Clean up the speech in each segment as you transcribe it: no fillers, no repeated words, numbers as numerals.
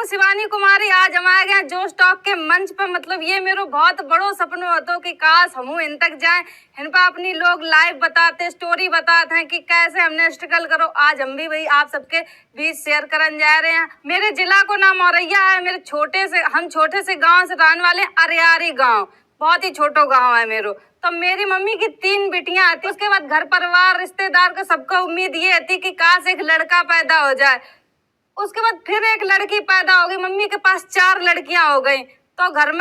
हूँ शिवानी कुमारी। आज हम आए गए जोश टॉक के मंच पर। मतलब ये मेरा बहुत बड़ो सपनो होतो कि काश हम इन तक जाएं। इन पर अपनी लोग लाइव बताते, स्टोरी बताते हैं कि कैसे हमने स्ट्रगल करो। आज हम भी वही आप सबके बीच शेयर करने जा रहे हैं। मेरे जिला को नाम औरैया है। हम छोटे से गाँव से रहने वाले अरियारी गाँव, बहुत ही छोटो गाँव है मेरो। तो मेरी मम्मी की 3 बेटियां आती। उसके बाद घर परिवार रिश्तेदार को सबको उम्मीद ये थी कि काश एक लड़का पैदा हो जाए। उसके बाद फिर एक लड़की पैदा हो गई। मम्मी के पास 4 लड़कियां हो गई। तो घर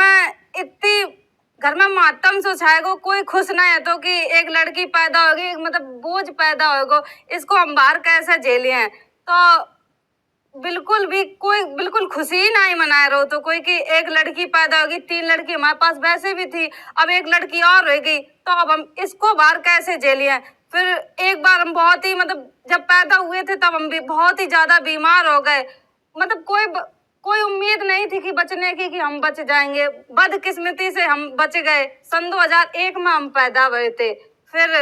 में मातम सो छाएगो, कोई खुश नहीं है तो कि एक लड़की पैदा होगी, मतलब बोझ पैदा होगा। इसको हम बाहर कैसे झेले हैं। तो बिल्कुल खुशी ही नहीं मना रहे हो तो कोई कि एक लड़की पैदा होगी। 3 लड़की हमारे पास वैसे भी थी, अब एक लड़की और रह गई, तो अब हम इसको बाहर कैसे झेलिए। फिर एक बार हम बहुत ही जब पैदा हुए थे तब हम भी बहुत ही ज्यादा बीमार हो गए। मतलब कोई उम्मीद नहीं थी कि बचने की, कि हम बच जाएंगे। बदकिस्मती से हम बच गए। सन 2001 में हम पैदा हुए थे। फिर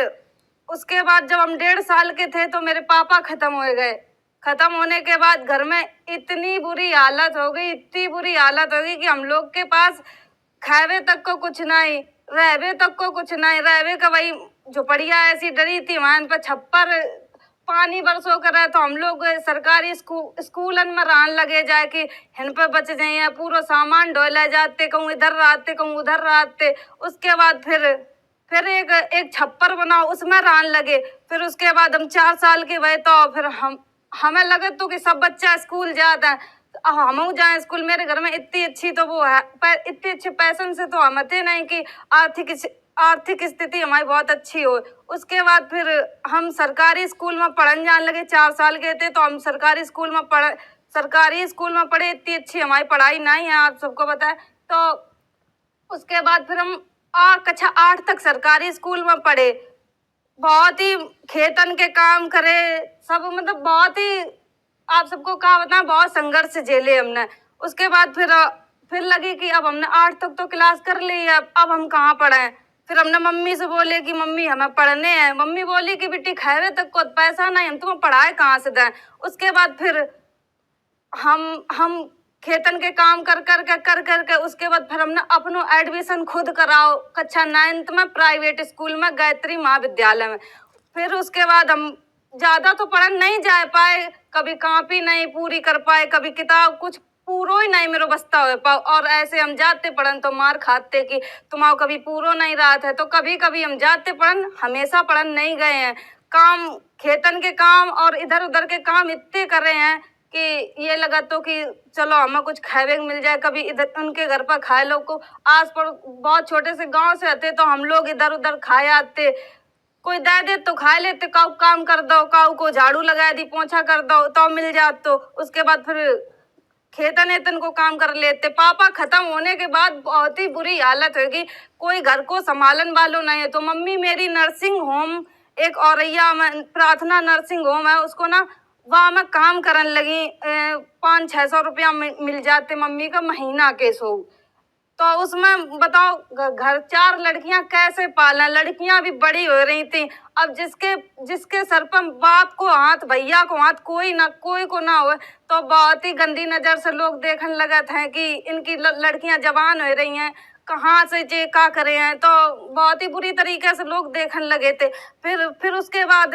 उसके बाद जब हम 1.5 साल के थे तो मेरे पापा खत्म हो गए। खत्म होने के बाद घर में इतनी बुरी हालत हो गई कि हम लोग के पास खावे तक को कुछ नहीं, रहवे तक को कुछ नहीं। रहवे का वही झोपड़िया ऐसी डरी थी, वहां पर छप्पर पानी बरसों करे। तो हम लोग सरकारी स्कूलन में रहने लगे जाए कि हिन पे बच जाइए। पूरा सामान ढोले जाते, कहूँ इधर रहते कहूँ उधर रहते। उसके बाद फिर एक छप्पर बनाओ, उसमें रहने लगे। फिर उसके बाद हम 4 साल के हुए तो फिर हमें लगे तो कि सब बच्चा स्कूल जाता है, हम जाए स्कूल। मेरे घर में इतनी अच्छी तो वो है, इतने अच्छे पैसन से तो हम थे नहीं कि आर्थिक स्थिति हमारी बहुत अच्छी हो। उसके बाद फिर हम सरकारी स्कूल में पढ़ने जाने लगे। 4 साल के थे तो हम सरकारी स्कूल में पढ़े। इतनी अच्छी हमारी पढ़ाई नहीं है, आप सबको पता है। तो उसके बाद फिर हम कक्षा 8 तक सरकारी स्कूल में पढ़े। बहुत ही खेतन के काम करे सब, मतलब बहुत ही आप सबको कहा बताएं, बहुत संघर्ष झेले हमने। उसके बाद फिर लगी कि अब हमने 8 तक तो क्लास कर ली है, अब हम कहाँ पढ़े। फिर हमने मम्मी से बोले कि मम्मी हमें पढ़ने हैं। मम्मी बोली कि बेटी खावे तक को पैसा नहीं, हम तुम्हें पढ़ाए कहाँ से दें। उसके बाद फिर हम खेतन के काम कर के उसके बाद फिर हमने अपनो एडमिशन खुद कराओ कक्षा 9th में प्राइवेट स्कूल में, गायत्री महाविद्यालय में। फिर उसके बाद हम ज्यादा तो पढ़ने नहीं जा पाए, कभी कॉपी नहीं पूरी कर पाए, कभी किताब कुछ पूरो ही नहीं मेरे बस्ता हो पाओ। और ऐसे हम जाते पढ़न तो मार खाते कि तुम्हारा कभी पूरो नहीं रहा था। तो कभी कभी हम जाते पढ़न, हमेशा पढ़न नहीं गए हैं। काम खेतन के काम और इधर उधर के काम इतने कर रहे हैं कि ये लगा तो कि चलो हमें कुछ खावे मिल जाए। कभी इधर उनके घर पर खाए लोग को आस पड़ोस, बहुत छोटे से गांव से आते तो हम लोग इधर उधर खाए आते। कोई दे दे तो खा लेते, काऊ काम कर दो, काऊ को झाड़ू लगा दी, पोछा कर दो तो मिल जात। तो उसके बाद फिर खेतन एतन को काम कर लेते। पापा खत्म होने के बाद बहुत ही बुरी हालत होगी, कोई घर को संभालन वालों नहीं है। तो मम्मी मेरी नर्सिंग होम, एक औरैया में प्रार्थना नर्सिंग होम है, उसको ना वहाँ में काम करने लगी। 500-600 रुपया मिल जाते मम्मी का महीना के सो। तो उसमें बताओ घर 4 लड़कियां कैसे पालें। लड़कियां भी बड़ी हो रही थी। अब जिसके सर पर बाप को हाथ, भैया को हाथ, कोई को ना हो, तो बहुत ही गंदी नजर से लोग देखने लगे थे कि इनकी लड़कियां जवान हो रही हैं, कहाँ से जे का करे हैं। तो बहुत ही बुरी तरीके से लोग देखने लगे थे। फिर उसके बाद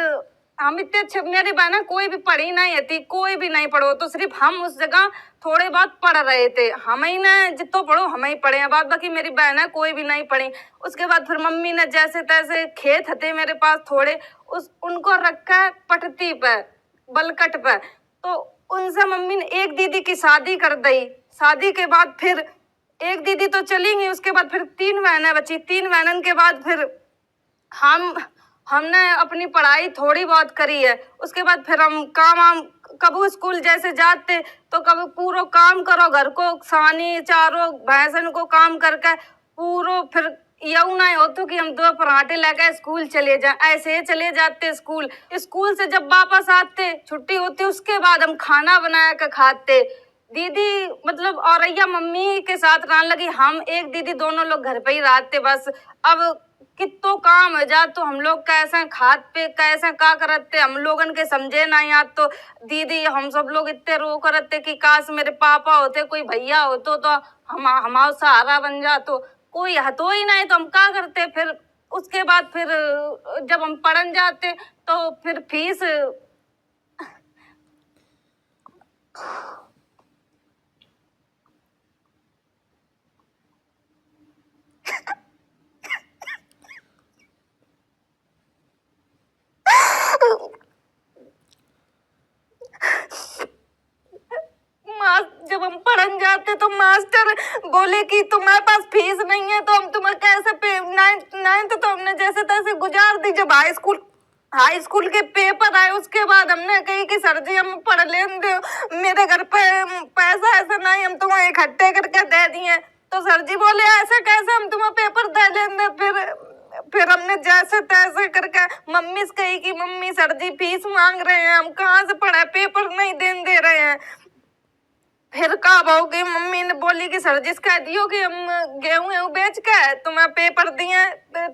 हम इतने अच्छे, मेरी बहन कोई भी पढ़ी नहीं थी, कोई भी नहीं पढ़ो, तो सिर्फ हम उस जगह थोड़े बहुत पढ़ रहे थे। हम ही ने जितो पढ़ो हम ही पढ़े हैं, बाद बाकी मेरी बहन है कोई भी नहीं पढ़ी। उसके बाद फिर मम्मी ने जैसे तैसे खेत थे मेरे पास थोड़े, उनको रखा पटती पे, बलकट पे। तो उनसे मम्मी ने एक दीदी की शादी कर दी। शादी के बाद फिर एक दीदी तो चली गई, उसके बाद फिर 3 बहनें बची। 3 बहनों के बाद फिर हमने अपनी पढ़ाई थोड़ी बहुत करी है। उसके बाद फिर हम कबू स्कूल जैसे जाते तो कभी पूरा काम करो, घर को सानी चारों भैंसन को काम करके पूरा। फिर यू नहीं होता कि हम 2 पराठे लेकर स्कूल चले जाएं, ऐसे ही चले जाते स्कूल से जब वापस आते छुट्टी होती, उसके बाद हम खाना बना कर खाते। दीदी मतलब औरैया मम्मी के साथ रहने लगी, हम एक दीदी दोनों लोग घर पे ही रहते बस। अब कितो काम है जा तो हम लोग कैसे खाद पे कैसे का करते हम लोगन के समझे ना याद तो दीदी हम सब लोग इतने रो करते कि काश मेरे पापा होते कोई भैया होतो तो हम हमारा सहारा बन जातो कोई हतो ही नहीं तो हम का करते फिर उसके बाद फिर जब हम पढ़न जाते तो फिर फीस जब हम पढ़न जाते तो मास्टर बोले कि तुम्हारे पास फीस नहीं है तो हम तुम्हें कैसे पे नाइन्थ तो हमने जैसे तैसे गुजार दी। जब हाई स्कूल के पेपर आए उसके बाद हमने कही कि सर जी हम पढ़ लें दो मेरे घर पे पैसा ऐसा नहीं हम तुम्हें इकट्ठे करके दे दिए। तो सर जी बोले ऐसे कैसे हम तुम्हें पेपर दे लेंगे। फिर हमने जैसे तैसे करके मम्मी से कही कि मम्मी सर जी फीस मांग रहे हैं हम कहाँ से पढ़े पेपर नहीं देने दे रहे हैं। फिर का भाव की मम्मी ने बोली कि सर जी कह दियो कि हम गेहूं बेच के तुम्हें पेपर दिए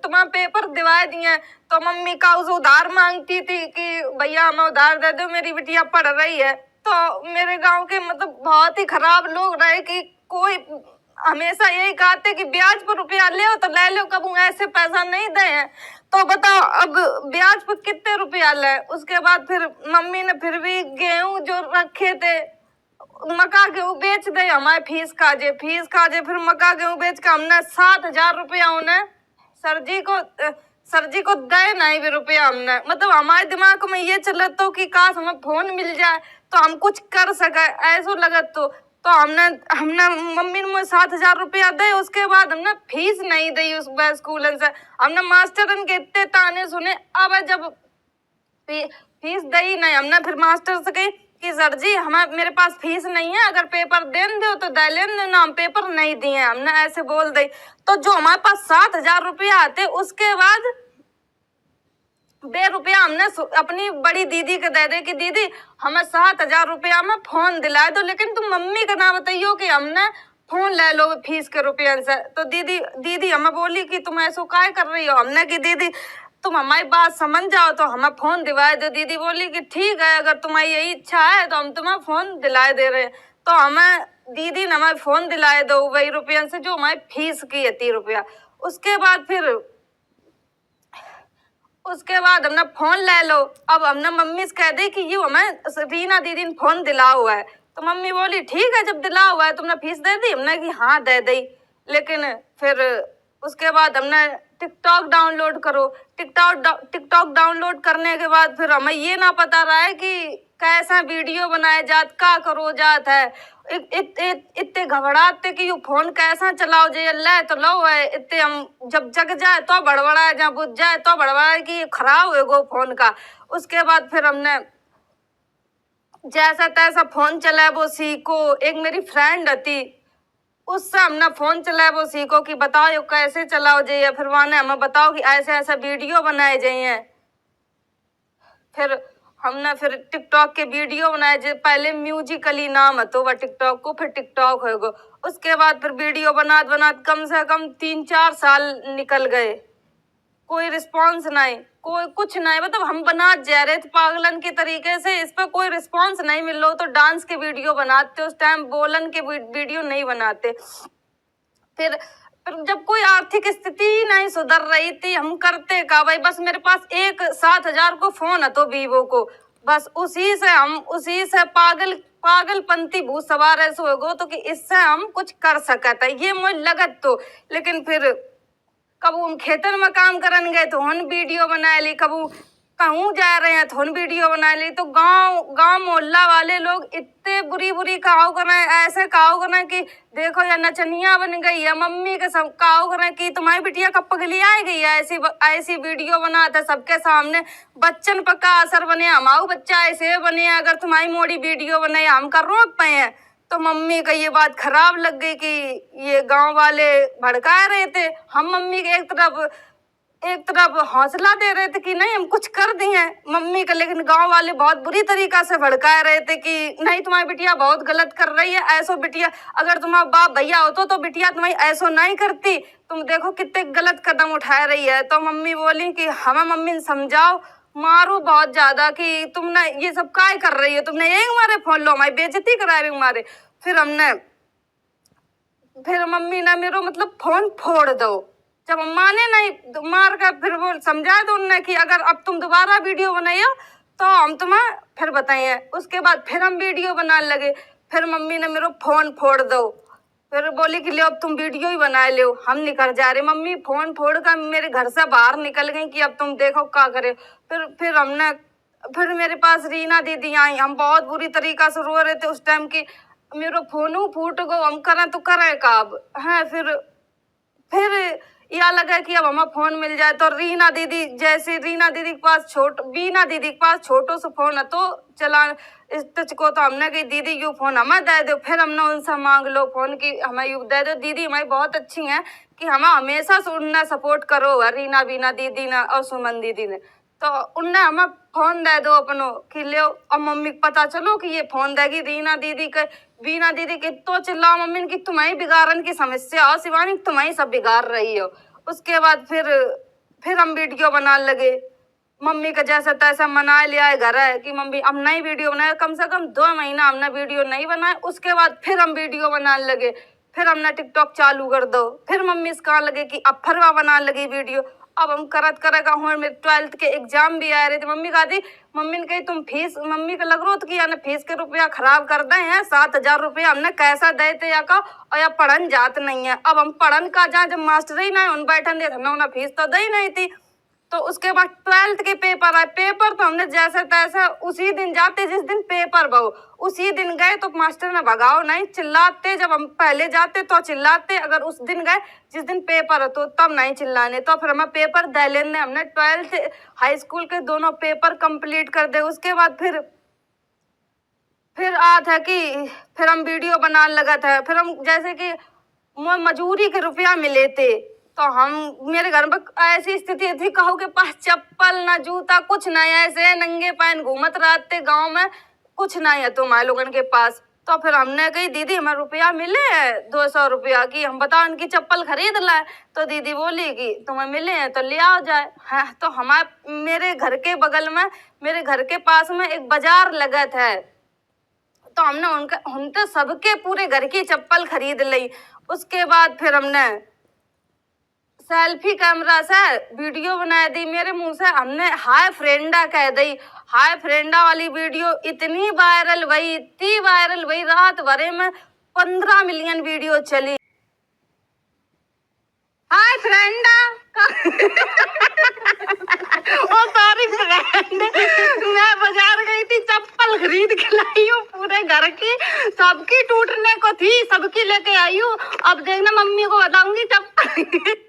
तुम्हें पेपर दिवाए दिए। तो मम्मी का उस उधार मांगती थी कि भैया हमें उधार दे दो मेरी बिटिया पढ़ रही है। तो मेरे गांव के मतलब बहुत ही खराब लोग रहे कि कोई हमेशा यही कहते कि ब्याज पर रुपया ले तो ले लो कब ऐसे पैसा नहीं दे हैं। तो बताओ अब ब्याज पर कितने रुपया ले। उसके बाद फिर मम्मी ने फिर भी गेहूं जो रखे थे मक्का गेहूं बेच दे हमारे फीस काजे फिर मक्का गेहूं बेच के हमने 7,000 रुपया उन्हें सर जी को दे नहीं भी रुपया हमने मतलब हमारे दिमाग में ये चले तो कि काश हमें फोन मिल जाए तो हम कुछ कर सके ऐसा लगत तो हमने हमने मम्मी ने 7,000 रुपया दे। उसके बाद हमने फीस नहीं दी उस स्कूल से हमने मास्टर के इतने ताने सुने। अब जब फीस दी नहीं हमने फिर मास्टर से कही कि सर जी हमें मेरे पास फीस नहीं है अगर पेपर देन दो तो दे लेन दो ना हम पेपर नहीं दिए हमने ऐसे बोल दी। तो जो हमारे पास 7,000 रुपया आते उसके बाद बे रुपया हमने अपनी बड़ी दीदी के दे दे कि दीदी हमें 7,000 रुपया में फोन दिला दो लेकिन तुम मम्मी का ना बताइयो कि हमने फोन ले लो फीस के रुपया से। तो दीदी हमें बोली कि तुम ऐसा काय कर रही हो। हमने की दीदी तुम हमारी बात समझ जाओ तो हमें फोन दिलाए दो। दीदी बोली कि ठीक है अगर तुम्हारी यही इच्छा है तो हम तुम्हें फोन दिलाए दे रहे हैं। तो हमें दीदी ने हमें फोन दिलाए दो वही रुपया से जो हमारी फीस की है 30 रुपया। उसके बाद हमने फोन ले लो। अब हमने मम्मी से कह दी कि ये हमें रीना दीदी ने फोन दिला हुआ है। तो मम्मी बोली ठीक है जब दिला हुआ है तुमने फीस दे दी। हमने कि हाँ दे दी। लेकिन फिर उसके बाद हमने टिकटॉक डाउनलोड करो टिकटॉक डाउनलोड करने के बाद फिर हमें ये ना पता रहा है कि कैसा वीडियो बनाया जात का करो जात है। इतने घबराते कि यू फोन कैसा चलाओ जे ले तो लो है इतने हम जब जग जाए तो बड़बड़ा जहाँ बुझ जाए तो बड़बड़ा कि ये खराब है गो फोन का। उसके बाद फिर हमने जैसा तैसा फोन चलाए वो सीखो। एक मेरी फ्रेंड थी उससे हमने फोन चलाए वो सीखो कि बताओ ये कैसे चलाओ जाइए। फिर वहां हमें बताओ कि ऐसे ऐसे वीडियो बनाए जाइए। फिर हमने फिर टिकटॉक के वीडियो बनाए जो पहले म्यूजिकली नाम है तो वह टिकटॉक को फिर टिकटॉक होगा। उसके बाद फिर वीडियो बना कम से कम 3-4 साल निकल गए कोई रिस्पॉन्स नहीं कोई कुछ नहीं। मतलब हम बना जा रहे थे पागलन के तरीके से इस पर कोई रिस्पॉन्स नहीं मिल रहा। तो डांस के वीडियो बनाते उस टाइम बोलन के वीडियो नहीं बनाते। फिर जब कोई आर्थिक स्थिति ही नहीं सुधर रही थी हम करते का भाई बस मेरे पास एक 7,000 को फोन है तो वीवो को बस उसी से पागलपंती भूत सवार ऐसे हो तो कि इससे हम कुछ कर सकते ये मुझे लगत तो। लेकिन फिर कब हम खेतन में काम करन गए तो हम वीडियो बना ली कब कहूँ जा रहे हैं तो हम वीडियो बना ली। तो गांव मोहल्ला वाले लोग इतने बुरी कहाव करें ऐसे कहाव करें कि देखो या नचनिया बन गई है मम्मी के सब कहाव करें कि तुम्हारी बिटिया कब पगली आ गई है ऐसी वीडियो बनाते सबके सामने बच्चन पर का असर बने हमारा बच्चा ऐसे बने अगर तुम्हारी मोड़ी वीडियो बने हम कर रोक पाए हैं। तो मम्मी का ये बात खराब लग गई कि ये गांव वाले भड़का रहे थे। हम मम्मी के एक तरफ एक तरफ हौसला दे रहे थे कि नहीं हम कुछ कर दिए मम्मी का, लेकिन गांव वाले बहुत बुरी तरीका से भड़का रहे थे कि नहीं तुम्हारी बिटिया बहुत गलत कर रही है, ऐसो बिटिया अगर तुम्हारा बाप भैया होतो तो बिटिया तुम्हारी ऐसो नहीं करती, तुम देखो कितने गलत कदम उठा रही है। तो मम्मी बोली कि हमें मम्मी ने समझाओ, मारो बहुत ज्यादा कि तुमने ये सब काय कर रही है, तुमने यही हमारे फोन लो, हमारी बेइज्जती कराए हमारे। फिर मम्मी ने मेरो मतलब फोन फोड़ दो, जब अम्मा ने नहीं मार कर फिर वो समझाया तो उन्होंने कि अगर अब तुम दोबारा वीडियो बनाइयो तो हम तुम्हें फिर बताइए। उसके बाद फिर हम वीडियो बनाने लगे, फिर मम्मी ने मेरो फोन फोड़ दो, फिर बोली कि लो अब तुम वीडियो ही बना लो, हम निकल जा रहे। मम्मी फोन फोड़ कर मेरे घर से बाहर निकल गई कि अब तुम देखो क्या करे। फिर मेरे पास रीना दीदी आई, हम बहुत बुरी तरीका से रो रहे थे उस टाइम की मेरो फोन फूट गो, हम करें तो करें का अब है। फिर यह लगा कि अब हमें फोन मिल जाए तो रीना दीदी के पास बीना दीदी के पास छोटो सा फोन है तो चला इस टच को, तो हमने कही दीदी यू फोन हमें दे दो। फिर हमने उनसे मांग लो फोन की हमें यू दे दो। दीदी हमारी बहुत अच्छी हैं कि हमें हमेशा से उनने सपोर्ट करो, रीना बीना दीदी ने और सुमन दीदी ने, तो उनने हमें फोन दे दो अपनो कि ले। अब मम्मी को पता चलो कि ये फोन देगी रीना दीदी के, बीना दीदी के तो चिल्लाओ मम्मी की तुम्हारी बिगाड़न की समस्या हो शिवानी, तुम्हारी सब बिगाड़ रही हो। उसके बाद फिर हम वीडियो बनाने लगे, मम्मी का जैसा तैसा मना लिया है घर है कि मम्मी अब नई वीडियो बनाए, कम से कम 2 महीना हमने वीडियो नहीं बनाए। उसके बाद फिर हम वीडियो बनाने लगे, फिर हमने टिकटॉक चालू कर दो, फिर मम्मी इस कहा लगे कि अब फरवा बनाने लगी वीडियो। अब हम करेगा हूँ, मेरे 12th के एग्जाम भी आ रहे थे। मम्मी ने कही तुम फीस, मम्मी को लग रहा था कि यानी फीस के रुपया खराब कर दे हैं, 7,000 रुपया हमने कैसा दे थे या का, और या पढ़न जात नहीं है। अब हम पढ़न का जहाँ जब मास्टर ही ना उन बैठन दे ना फीस तो दे नहीं थी। तो उसके बाद 12th के पेपर आए, पेपर तो हमने जैसे तैसे उसी दिन जाते जिस दिन पेपर बहु उसी दिन गए, तो मास्टर ने भगाओ नहीं, चिल्लाते जब हम पहले जाते तो चिल्लाते, अगर उस दिन गए जिस दिन पेपर हो तो तब नहीं चिल्लाने। तो फिर हमें पेपर दे लेने, हमने 12th हाई स्कूल के दोनों पेपर कंप्लीट कर दे। उसके बाद फिर आ था कि फिर हम वीडियो बनाने लगा था। फिर हम जैसे कि मजूरी के रुपया मिले थे, तो हम मेरे घर में ऐसी स्थिति थी कहूँ के पास चप्पल ना जूता कुछ नहीं, ऐसे नंगे पैन घूमत रहते गांव में, कुछ नहीं है तुम्हारे लोगन के पास। तो फिर हमने कही दीदी हमें रुपया मिले है 200 रुपया की, हम बताओ उनकी चप्पल खरीद लाए। तो दीदी बोली कि तुम्हें मिले हैं तो ले आओ जाए है। तो हमारे मेरे घर के बगल में, मेरे घर के पास में एक बाजार लगा था, तो हमने उनके सबके पूरे घर की चप्पल खरीद ली। उसके बाद फिर हमने सेल्फी कैमरा से वीडियो बना दी, मेरे मुंह से हमने हाय फ्रेंडा कह दी। हाय फ्रेंडा वाली वीडियो इतनी वायरल भई, इतनी वायरल भई, रात भरे में 15 मिलियन वीडियो चली। हाय फ्रेंडा ओ सॉरी फ्रेंड, मैं बाजार गई थी, चप्पल खरीद के लाई हूँ पूरे घर की, सबकी टूटने को थी, सबकी लेके आई हूँ। अब देखना मम्मी को बताऊंगी चप्पल